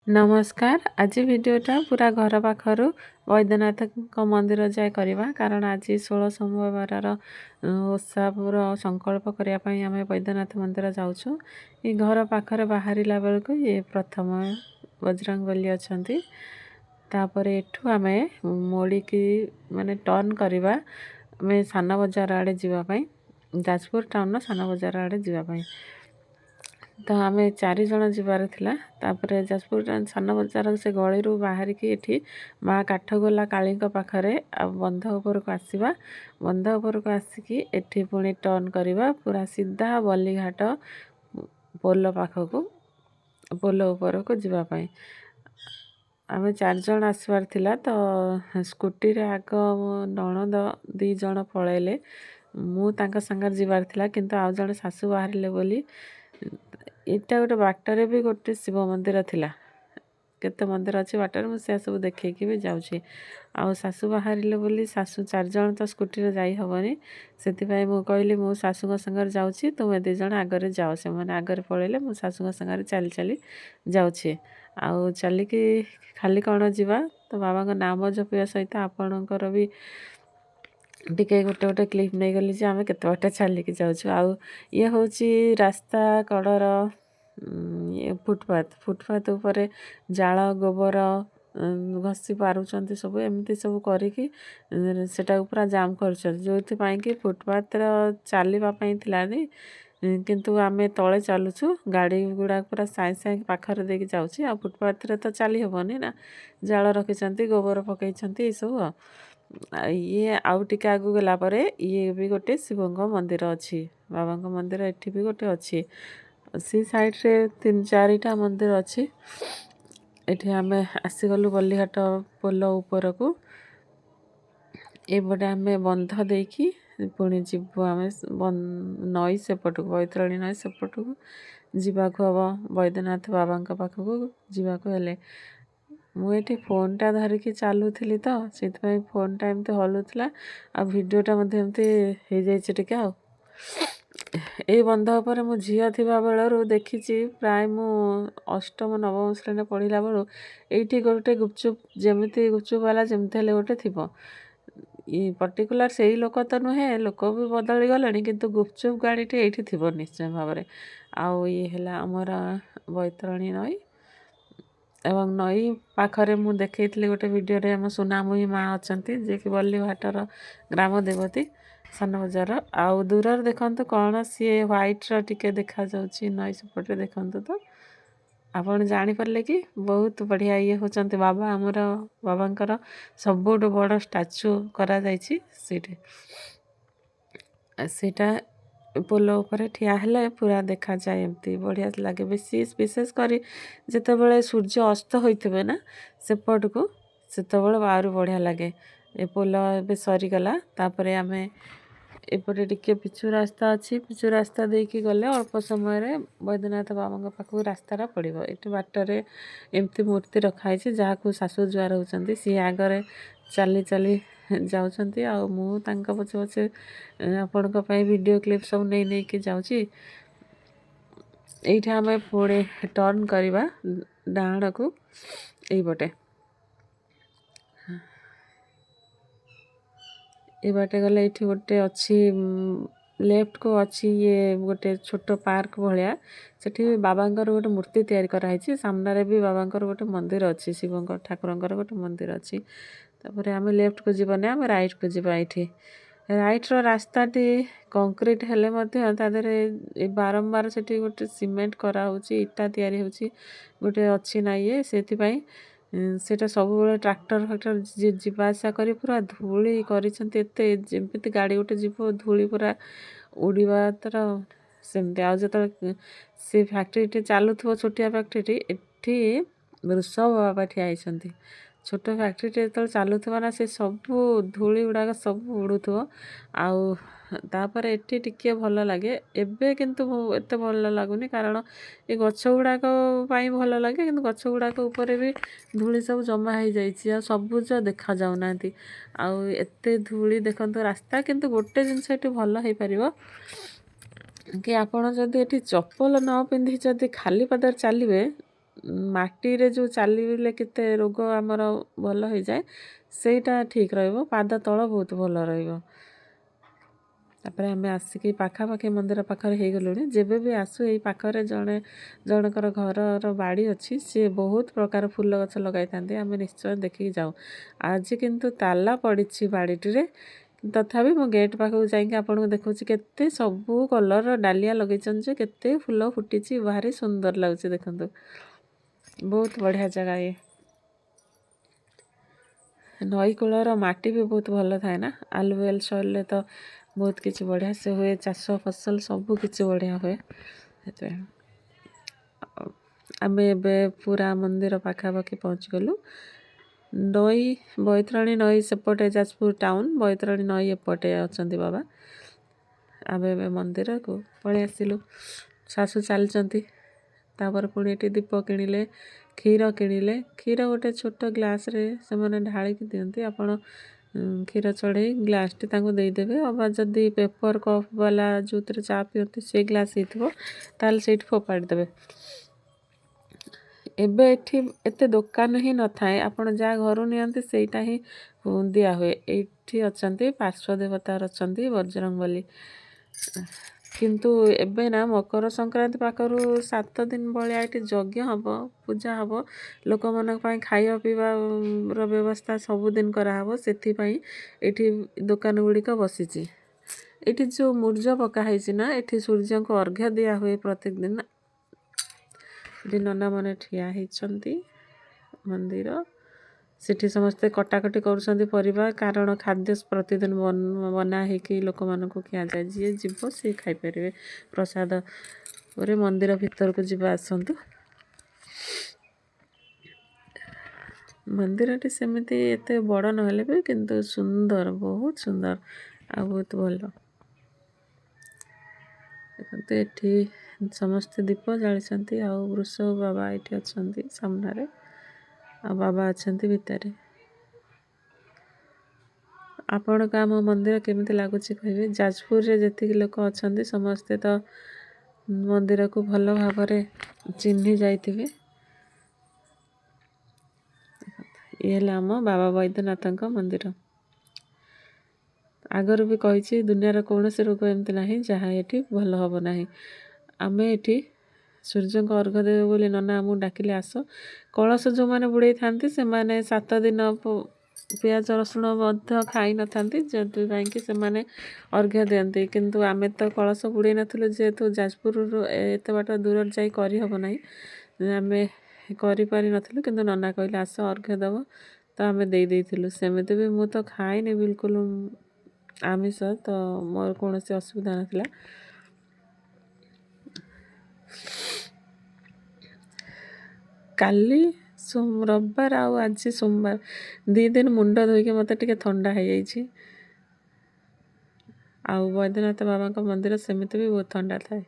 नमस्कार। आज भिडियोटा पूरा घर पाखर वैद्यनाथ मंदिर जाए करवा कारण आज 16 सोमवार ओषापुर संकल्प करने आम वैद्यनाथ मंदिर जाऊँ। ये घर पाखर बाहर बेलू ये प्रथम बजरंग बली अच्छा तापर एठू आम मोड़ी की माने टर्न करवा आम सान बजार आड़े जावाई जाजपुर टाउन सान बजार आड़े जावाई तो आम 4 जन जीवार थिला। तापर जाजपुर सान बजार से गली रू बाहर की एठी माँ काठगोला काली पाखरे बंध उपर को आसवा बंध उपर को आसिकी एठी पुणी टर्न करवा पूरा सीधा बलीघाट पोल पाखक पोल उपर को जीवाई आम 4 जन आसबार थिला। तो स्कूटी रे आग नणद 2 जन पलैले मु तांका संगर जीवार थिला किंतु आउ जन सासू बाहरिले बोली एटा गोटे बाटर भी गोटे शिव मंदिर थिला केते मंदिर अच्छे बाटर मुझे सब देखी भी जाऊँगी आउ सासू बाहर बोली सासू 4 जन तो स्कूटी रे जाई हबनी से कहली मो सासू संगर जाऊँगी तुम्हें 2 जन आगरे जाओ से मैंने आगरे पलैले मो सासू संगर चली चली जाऊँगी आउ चलिकी खाली कौन जीवा तो बाबा का नाम जपिया सहित आपणकर भी टिके गोटे गोटे क्लिप नहीं गली जे आम केते बाटे चलिकी जाऊँ आउ ये हूँ रास्ता कड़र फुटपाथ उपरे जाल गोबर घसी पारुचंती सब एमती सब करिकी सेटा पूरा जाम कर जो कि फुटपाथ चलवा थिलानी किंतु आमे तले चलुछु गाड़ी गुड़ा पूरा साइ साइ पाखर देके जाउछि आ फुटपाथ रे तो चली हबनी ना जाल रखिछंती गोबर पकईछंती ये सब ये आउ टिके आगु गला परे ये भी गोटे शिवंग मंदिर अच्छी बाबा मंदिर एठी भी गोटे अच्छी सी साइड रे 3-4टा मंदिर अच्छी एठी आमे आसीगलु बल्लीघाट पोल ऊपर को एपटे आमे बंध देकी पुणी जीवु आमे नई सेपट को बैतरणी नई सेपट को जीवाक हम वैद्यनाथ बाबा पाखक जीवाक हेले मुझे फोनटा धरिकी चलुली तो से फोनटा एमती हलुला आ भिडियोटा एमती हो टिके आ ये बंध पर मो झील थी बेलू देखी प्राय मु अष्टम नवम श्रेणी पढ़ला बेलू ये गोटे गुपचुप जमी गुपचुप वाला जमी गोटे थी ये पर्टिकुलर से ही लोक तो नुहे लोक भी बदली गले किंतु गुपचुप गाड़ीटे ये थी निश्चय भाव में आउ ये है आमर बैतरणी नई एवं नई पाखरे मु देखी गोटे वीडियो रे आम सुनामुही माँ अच्छा जे कि बल्लीघाटर ग्राम देवती सान बजार आउ दूर देखु कौन सी व्हाइट टिके देखा जाउछि नई सेपटे देखु तो आपन जानी पारले कि बहुत बढ़िया ये होचंते बाबा आमर बाबांकर सबुठ बड़ स्टाच्यू करा जाइछि सेटा पोल उपर ठिया हेले पूरा देखा जाए एमती बढ़िया लगे विशेष करी जेतेबेले सूर्य अस्त होइथिबे ना सेपट को सेतेबेले बाहर बढ़िया लगे ए पोल एबे सरीगला तापरे आमे एपटे टिके पिछु रास्ता अच्छी पिछु रास्ता देकी गले अल्प समय रे वैद्यनाथ बाबा पाखक रास्ताटा पड़ो ये बाटर एमती मूर्ति रखाई जहाँ सासू जुआर होती सी आगरे चली चली जाऊँगी आ मु पछे पछे आपण वीडियो क्लिप सब नहीं नहीं कि जाऊँगी ये आम पुणे टर्न करवा डाण को यपटे ये बाटे गले ये गोटे अच्छी लेफ्ट को अच्छी ये गोटे छोट पार्क भाया सेठी बाबांकर गोटे मूर्ति तैयारी कराई सामने भी बाबांकर गोटे मंदिर अच्छी शिव ठाकुरंकर गोटे मंदिर अच्छी तापर आम लेफ्ट को जीवन आम राइट को जीवा ये राइट रो रास्ता टी कंक्रीट हेले तादरे बारंबार से गोटे सीमेंट करा इटा तैयारी होची गोटे अच्छी ना ये से सेटा सब ट्रैक्टर फैक्टर जीवा आसा करी पूरा धूली करते जमी गाड़ी गोटे जीव धूली पूरा उड़वा तर सेमती आज जो से फैक्ट्री चलुव छोटिया फैक्ट्री एठी वृषभ बाबा ठिया होती छोट फैक्ट्री जो चलुवा ना से सब धूली गुड़ाक सब उड़ुव आउ तापर एठी टिके भल लगे एबे किंतु एते भल लगुनि कारण ये गछ गुड़ाक भल लगे किंतु गछ गुड़ाक ऊपर भी धूली सब जमा हो जाइए सबुज देखा जाऊना आउ एते धूली देखंतु रास्ता किंतु गोटे जिनस ये भल हो पार कि आपण जदि एठी चप्पल न पिंधि जदि खाली पादर चलिए ମାଟିରେ ଯେଉଁ ଚାଲିଲେ କେତେ ରୋଗ ଆମର ଭଲ ହେଇଯାଏ ସେଇଟା ଠିକ୍ ରହିବ, ପାଦ ତଳ ବହୁତ ଭଲ ରହିବ। ତାପରେ ଆମେ ଆସିକି ପାଖାପାଖି ମନ୍ଦିର ପାଖରେ ହେଇଗଲୁଣି। ଯେବେ ବି ଆସୁ ଏଇ ପାଖରେ ଜଣଙ୍କର ଘରର ବାଡ଼ି ଅଛି, ସିଏ ବହୁତ ପ୍ରକାର ଫୁଲ ଗଛ ଲଗାଇଥାନ୍ତି, ଆମେ ନିଶ୍ଚୟ ଦେଖିକି ଯାଉ। ଆଜି କିନ୍ତୁ ତାଲା ପଡ଼ିଛି ବାଡ଼ିଟିରେ, ତଥାପି ମୁଁ ଗେଟ୍ ପାଖକୁ ଯାଇକି ଆପଣଙ୍କୁ ଦେଖାଉଛି କେତେ ସବୁ କଲର୍ର ଡାଲିଆ ଲଗେଇଛନ୍ତି ଯେ କେତେ ଫୁଲ ଫୁଟିଛି, ଭାରି ସୁନ୍ଦର ଲାଗୁଛି ଦେଖନ୍ତୁ। ବହୁତ ବଢ଼ିଆ ଜାଗା ଇଏ। ନଈ କୂଳର ମାଟି ବି ବହୁତ ଭଲ ଥାଏ ନା, ଆଲୁଭିଆଲ ସଏଲ୍ରେ ତ ବହୁତ କିଛି ବଢ଼ିଆ ସେ ହୁଏ, ଚାଷ ଫସଲ ସବୁ କିଛି ବଢ଼ିଆ ହୁଏ। ସେଥିପାଇଁ ଆମେ ଏବେ ପୁରା ମନ୍ଦିର ପାଖାପାଖି ପହଞ୍ଚିଗଲୁ। ନଈ ବୈତରଣୀ ନଈ ସେପଟେ ଯାଜପୁର ଟାଉନ୍, ବୈତରଣୀ ନଈ ଏପଟେ ଅଛନ୍ତି ବାବା। ଆମେ ଏବେ ମନ୍ଦିରକୁ ପଳେଇ ଆସିଲୁ। ଶାଶୁ ଚାଲିଛନ୍ତି। ତାପରେ ପୁଣି ଏଠି ଦୀପ କିଣିଲେ, କ୍ଷୀର କିଣିଲେ। କ୍ଷୀର ଗୋଟେ ଛୋଟ ଗ୍ଲାସ୍ରେ ସେମାନେ ଢାଳିକି ଦିଅନ୍ତି, ଆପଣ କ୍ଷୀର ଚଢ଼େଇ ଗ୍ଲାସ୍ଟି ତାଙ୍କୁ ଦେଇଦେବେ। ଅବା ଯଦି ପେପର୍ କପ୍ ବାଲା ଯେଉଁଥିରେ ଚା ପିଅନ୍ତି ସେ ଗ୍ଲାସ୍ ହେଇଥିବ ତାହେଲେ ସେଇଠି ଫୋପାଡ଼ି ଦେବେ। ଏବେ ଏଠି ଏତେ ଦୋକାନ ହିଁ ନଥାଏ, ଆପଣ ଯାହା ଘରୁ ନିଅନ୍ତି ସେଇଟା ହିଁ ଦିଆହୁଏ। ଏଇଠି ଅଛନ୍ତି ପାର୍ଶ୍ୱ ଦେବତାର ଅଛନ୍ତି ବଜରଙ୍ଗବଲି। କିନ୍ତୁ ଏବେ ନା ମକର ସଂକ୍ରାନ୍ତି ପାଖରୁ 7 ଦିନ ଭଳିଆ ଏଠି ଯଜ୍ଞ ହେବ, ପୂଜା ହେବ, ଲୋକମାନଙ୍କ ପାଇଁ ଖାଇବା ପିଇବାର ବ୍ୟବସ୍ଥା ସବୁଦିନ କରାହେବ। ସେଥିପାଇଁ ଏଠି ଦୋକାନ ଗୁଡ଼ିକ ବସିଛି। ଏଠି ଯେଉଁ ମୂର୍ଜ ପକା ହେଇଛି ନା, ଏଠି ସୂର୍ଯ୍ୟଙ୍କୁ ଅର୍ଘ୍ୟ ଦିଆ ହୁଏ ପ୍ରତ୍ୟେକ ଦିନ। ଏଠି ନନାମାନେ ଠିଆ ହେଇଛନ୍ତି ମନ୍ଦିର, ସେଠି ସମସ୍ତେ କଟାକଟି କରୁଛନ୍ତି ପରିବା, କାରଣ ଖାଦ୍ୟ ପ୍ରତିଦିନ ବନା ହେଇକି ଲୋକମାନଙ୍କୁ ଖିଆଯାଏ। ଯିଏ ଯିବ ସିଏ ଖାଇପାରିବେ ପ୍ରସାଦ। ପରେ ମନ୍ଦିର ଭିତରକୁ ଯିବା ଆସନ୍ତୁ। ମନ୍ଦିରଟି ସେମିତି ଏତେ ବଡ଼ ନହେଲେ ବି କିନ୍ତୁ ସୁନ୍ଦର, ବହୁତ ସୁନ୍ଦର ଆଉ ବହୁତ ଭଲ। ଦେଖନ୍ତୁ ଏଠି ସମସ୍ତେ ଦୀପ ଜାଳିଛନ୍ତି, ଆଉ ବୃଷଭ ବାବା ଏଠି ଅଛନ୍ତି ସାମ୍ନାରେ, ଆଉ ବାବା ଅଛନ୍ତି ଭିତରେ। ଆପଣଙ୍କ ଆମ ମନ୍ଦିର କେମିତି ଲାଗୁଛି କହିବେ। ଯାଜପୁରରେ ଯେତିକି ଲୋକ ଅଛନ୍ତି ସମସ୍ତେ ତ ମନ୍ଦିରକୁ ଭଲ ଭାବରେ ଚିହ୍ନି ଯାଇଥିବେ। ଇଏ ହେଲା ଆମ ବାବା ବୈଦ୍ୟନାଥଙ୍କ ମନ୍ଦିର। ଆଗରୁ ବି କହିଛି, ଦୁନିଆର କୌଣସି ରୋଗ ଏମିତି ନାହିଁ ଯାହା ଏଠି ଭଲ ହେବ ନାହିଁ। ଆମେ ଏଠି ସୂର୍ଯ୍ୟଙ୍କ ଅର୍ଘ୍ୟ ଦେବେ ବୋଲି ନନା ଆମକୁ ଡାକିଲେ ଆସ। କଳସ ଯେଉଁମାନେ ବୁଡ଼େଇଥାନ୍ତି ସେମାନେ 7 ଦିନ ପିଆଜ ରସୁଣ ମଧ୍ୟ ଖାଇନଥାନ୍ତି, ଯେଉଁଥିପାଇଁକି ସେମାନେ ଅର୍ଘ୍ୟ ଦିଅନ୍ତି। କିନ୍ତୁ ଆମେ ତ କଳସ ବୁଡ଼େଇ ନଥିଲୁ, ଯେହେତୁ ଯାଜପୁରରୁ ଏତେ ବାଟ ଦୂରରେ ଯାଇ କରିହେବ ନାହିଁ, ଆମେ କରିପାରିନଥିଲୁ। କିନ୍ତୁ ନନା କହିଲେ ଆସ ଅର୍ଘ୍ୟ ଦେବ, ତ ଆମେ ଦେଇଥିଲୁ। ସେମିତି ବି ମୁଁ ତ ଖାଇନି ବିଲକୁଲ ଆମିଷ, ତ ମୋର କୌଣସି ଅସୁବିଧା ନଥିଲା। କାଲି ରବିବାର ଆଉ ଆଜି ସୋମବାର, 2 ଦିନ ମୁଣ୍ଡ ଧୋଇକି ମୋତେ ଟିକେ ଥଣ୍ଡା ହେଇଯାଇଛି। ଆଉ ବୈଦ୍ୟନାଥ ବାବାଙ୍କ ମନ୍ଦିର ସେମିତି ବି ବହୁତ ଥଣ୍ଡା ଥାଏ।